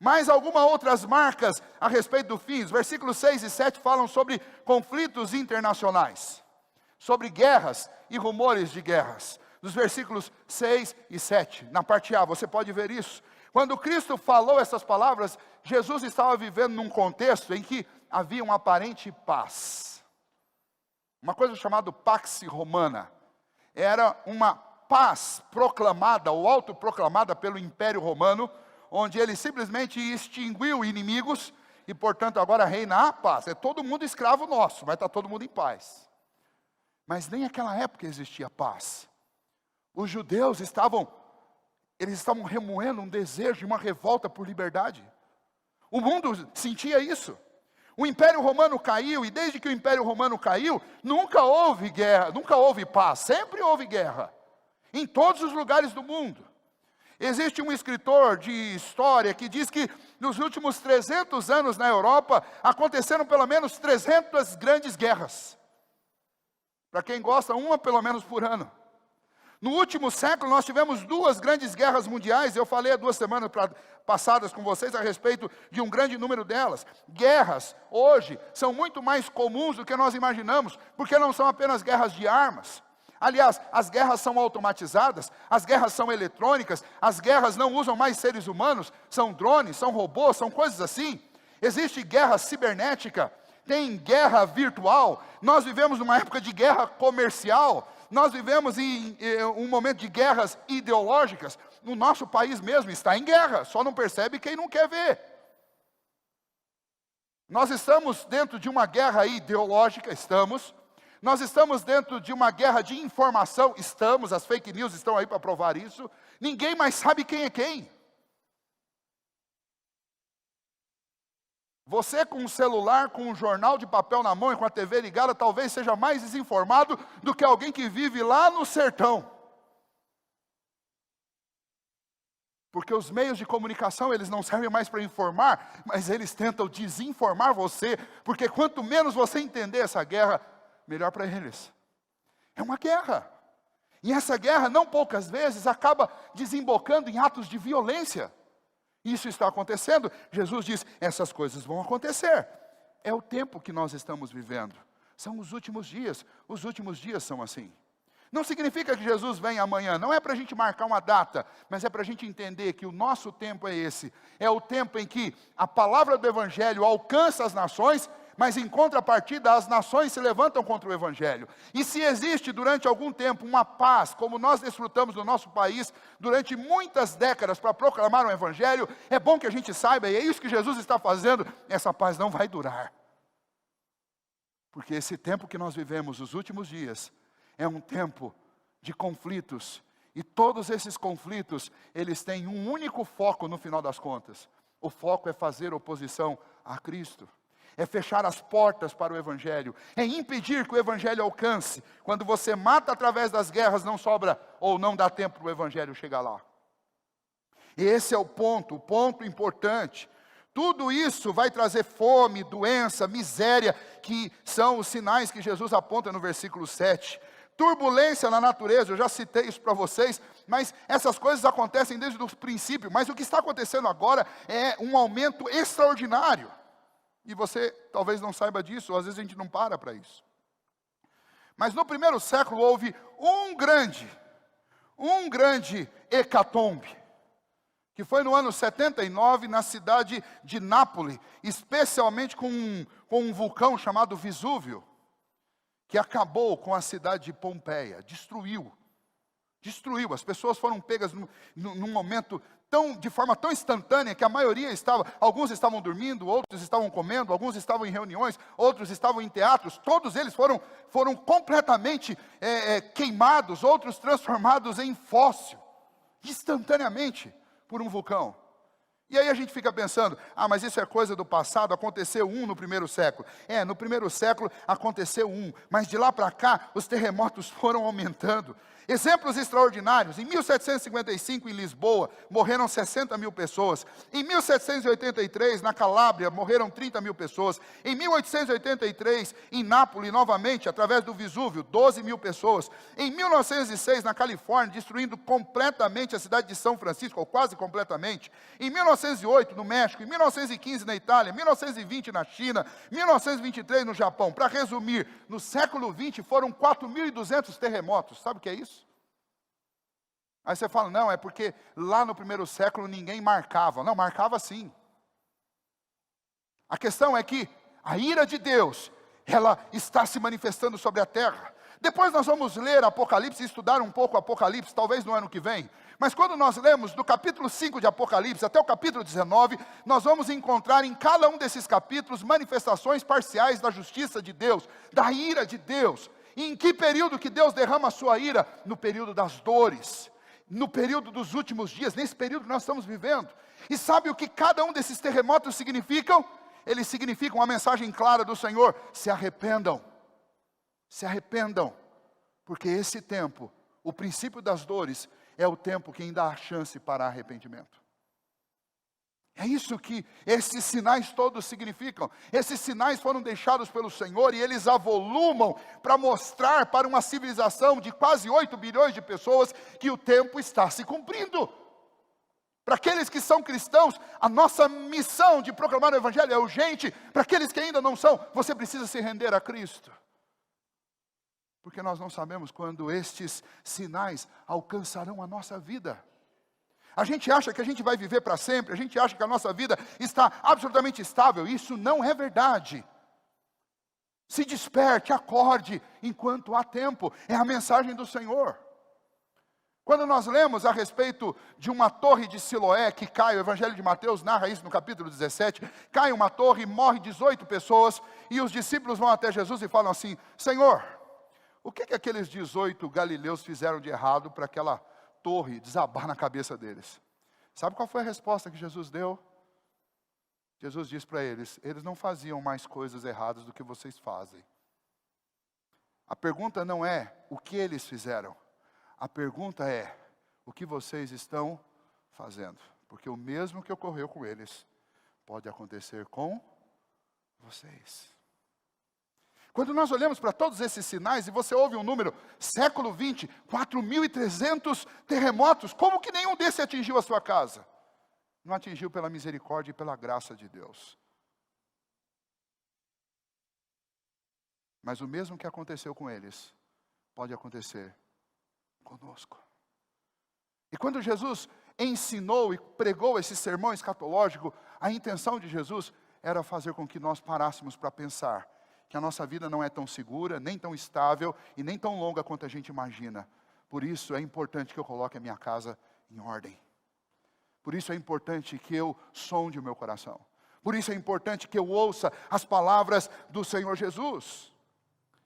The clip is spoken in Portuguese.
Mas algumas outras marcas a respeito do fim. Os versículos 6 e 7 falam sobre conflitos internacionais, sobre guerras e rumores de guerras. Dos versículos 6 e 7, na parte A, você pode ver isso. Quando Cristo falou essas palavras, Jesus estava vivendo num contexto em que havia uma aparente paz. Uma coisa chamada Pax Romana. Era uma paz proclamada ou autoproclamada pelo Império Romano, onde ele simplesmente extinguiu inimigos e, portanto, agora reina a paz. É todo mundo escravo nosso, vai estar todo mundo em paz. Mas nem naquela época existia paz. Os judeus estavam remoendo um desejo, uma revolta por liberdade. O mundo sentia isso. O Império Romano caiu, e desde que o Império Romano caiu, nunca houve guerra, nunca houve paz, sempre houve guerra. Em todos os lugares do mundo. Existe um escritor de história que diz que nos últimos 300 anos na Europa, aconteceram pelo menos 300 grandes guerras. Para quem gosta, uma pelo menos por ano. No último século, nós tivemos 2 grandes guerras mundiais. Eu falei há 2 semanas passadas com vocês a respeito de um grande número delas. Guerras, hoje, são muito mais comuns do que nós imaginamos, porque não são apenas guerras de armas. Aliás, as guerras são automatizadas, as guerras são eletrônicas, as guerras não usam mais seres humanos, são drones, são robôs, são coisas assim. Existe guerra cibernética, tem guerra virtual. Nós vivemos numa época de guerra comercial. Nós vivemos em um momento de guerras ideológicas. No nosso país mesmo está em guerra, só não percebe quem não quer ver. Nós estamos dentro de uma guerra ideológica, estamos. Nós estamos dentro de uma guerra de informação, estamos. As fake news estão aí para provar isso. Ninguém mais sabe quem é quem. Você com um celular, com um jornal de papel na mão e com a TV ligada, talvez seja mais desinformado do que alguém que vive lá no sertão. Porque os meios de comunicação, eles não servem mais para informar, mas eles tentam desinformar você, porque quanto menos você entender essa guerra, melhor para eles. É uma guerra. E essa guerra, não poucas vezes, acaba desembocando em atos de violência. Isso está acontecendo. Jesus diz, essas coisas vão acontecer. É o tempo que nós estamos vivendo. São os últimos dias são assim. Não significa que Jesus vem amanhã, não é para a gente marcar uma data, mas é para a gente entender que o nosso tempo é esse. É o tempo em que a palavra do Evangelho alcança as nações, mas em contrapartida as nações se levantam contra o Evangelho. E se existe durante algum tempo uma paz, como nós desfrutamos no nosso país, durante muitas décadas para proclamar o Evangelho, é bom que a gente saiba, e é isso que Jesus está fazendo, essa paz não vai durar. Porque esse tempo que nós vivemos, os últimos dias, é um tempo de conflitos. E todos esses conflitos, eles têm um único foco no final das contas. O foco é fazer oposição a Cristo. É fechar as portas para o Evangelho, é impedir que o Evangelho alcance. Quando você mata através das guerras, não sobra ou não dá tempo para o Evangelho chegar lá. E esse é o ponto importante. Tudo isso vai trazer fome, doença, miséria, que são os sinais que Jesus aponta no versículo 7. Turbulência na natureza, eu já citei isso para vocês, mas essas coisas acontecem desde o princípio. Mas o que está acontecendo agora é um aumento extraordinário. E você talvez não saiba disso, ou às vezes a gente não para isso. Mas no primeiro século houve um grande hecatombe, que foi no ano 79 na cidade de Nápoles, especialmente com um vulcão chamado Vesúvio, que acabou com a cidade de Pompeia, destruiu. As pessoas foram pegas num momento de forma tão instantânea que a maioria alguns estavam dormindo, outros estavam comendo, alguns estavam em reuniões, outros estavam em teatros, todos eles foram completamente queimados, outros transformados em fóssil, instantaneamente por um vulcão. E aí a gente fica pensando, mas isso é coisa do passado, aconteceu no primeiro século. No primeiro século aconteceu mas de lá para cá os terremotos foram aumentando. Exemplos extraordinários: em 1755, em Lisboa, morreram 60 mil pessoas. Em 1783, na Calábria, morreram 30 mil pessoas. Em 1883, em Nápoles, novamente, através do Vesúvio, 12 mil pessoas. Em 1906, na Califórnia, destruindo completamente a cidade de São Francisco, ou quase completamente. Em 1908, no México. Em 1915, na Itália. 1920, na China. 1923, no Japão. Para resumir, no século XX foram 4.200 terremotos. Sabe o que é isso? Aí você fala, não, é porque lá no primeiro século ninguém marcava. Não, marcava sim. A questão é que a ira de Deus, ela está se manifestando sobre a terra. Depois nós vamos ler Apocalipse e estudar um pouco Apocalipse, talvez no ano que vem. Mas quando nós lemos do capítulo 5 de Apocalipse até o capítulo 19, nós vamos encontrar em cada um desses capítulos manifestações parciais da justiça de Deus, da ira de Deus. E em que período que Deus derrama a sua ira? No período das dores, no período dos últimos dias, nesse período que nós estamos vivendo. E sabe o que cada um desses terremotos significam? Eles significam uma mensagem clara do Senhor: se arrependam, porque esse tempo, o princípio das dores, é o tempo que ainda há chance para arrependimento. É isso que esses sinais todos significam. Esses sinais foram deixados pelo Senhor e eles avolumam para mostrar para uma civilização de quase 8 bilhões de pessoas que o tempo está se cumprindo. Para aqueles que são cristãos, a nossa missão de proclamar o Evangelho é urgente. Para aqueles que ainda não são, você precisa se render a Cristo. Porque nós não sabemos quando estes sinais alcançarão a nossa vida. A gente acha que a gente vai viver para sempre, a gente acha que a nossa vida está absolutamente estável. Isso não é verdade. Se desperte, acorde, enquanto há tempo. É a mensagem do Senhor. Quando nós lemos a respeito de uma torre de Siloé que cai, o Evangelho de Mateus narra isso no capítulo 17, cai uma torre, morre 18 pessoas, e os discípulos vão até Jesus e falam assim: Senhor, o que aqueles 18 galileus fizeram de errado para aquela torre desabar na cabeça deles? Sabe qual foi a resposta que Jesus deu? Jesus disse para eles: eles não faziam mais coisas erradas do que vocês fazem. A pergunta não é o que eles fizeram. A pergunta é o que vocês estão fazendo. Porque o mesmo que ocorreu com eles pode acontecer com vocês. Quando nós olhamos para todos esses sinais, e você ouve um número, século 20, 4.300 terremotos, como que nenhum desses atingiu a sua casa? Não atingiu pela misericórdia e pela graça de Deus. Mas o mesmo que aconteceu com eles, pode acontecer conosco. E quando Jesus ensinou e pregou esse sermão escatológico, a intenção de Jesus era fazer com que nós parássemos para pensar que a nossa vida não é tão segura, nem tão estável e nem tão longa quanto a gente imagina. Por isso é importante que eu coloque a minha casa em ordem. Por isso é importante que eu sonde o meu coração. Por isso é importante que eu ouça as palavras do Senhor Jesus.